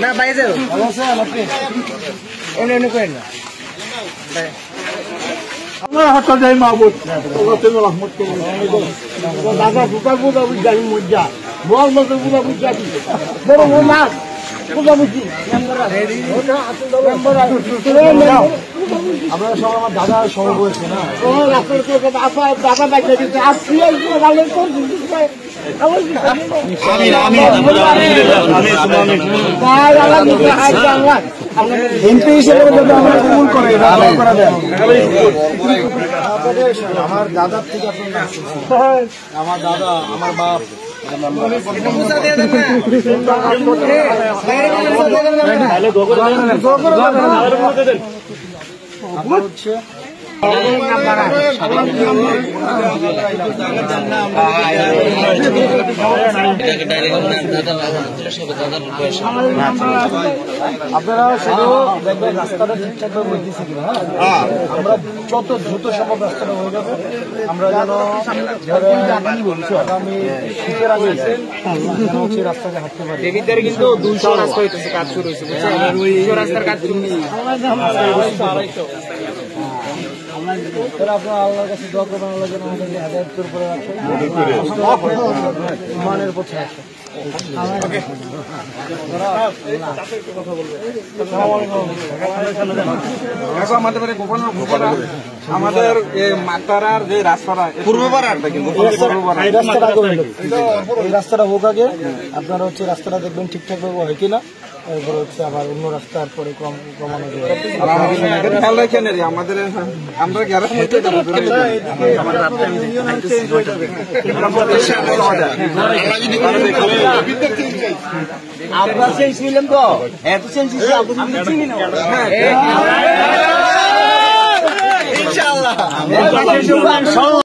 না বাইরে ভালো আছে আপনি এনে এনে করেন না আমরা হাঁটা যাই মাহবুব দাদা দুটা বুঝা বুঝা মজ্জা বল মতো বুঝা বুঝা বড় মাছ বুঝা বুঝি আপনারা সব আমার দাদা সহ বলছে না দাদা বাইকে দিতে আসছি এমপি হিসেবে আমরা কবুল করে আমার দাদার থেকে আমার দাদা আমার বাপ হচ্ছে আপনারা শুধু দেখবেন রাস্তাটা ঠিকঠাকভাবে বলতেছি কিনা আমরা যত দ্রুত সম্ভব রাস্তাটা হয়ে যাবে আমরা যেন আগামী শীতের আগে হচ্ছে রাস্তাতে হাঁটতে পারি কিন্তু 200 রাস্তা হইতেছে কাজ শুরু হয়েছে রাস্তার কাজ শুরু হয়েছে আপনার আল্লাহর কাছে দোয়া করবেন আল্লাহ যেন আমাদেরকে হেদায়েত করে রাখেন মানের পথে আসে আমাদের মাতারার যে রাস্তাটা এই রাস্তাটা হোক আগে আপনারা হচ্ছে রাস্তাটা দেখবেন ঠিকঠাক ভাবে হয় কিনা এরপর হচ্ছে আবার অন্য রাস্তার পরে কমানো যাবে আমাদের আমরা আমরা সেই ছিলেন তো এত চিনি না ইনশাআল্লাহ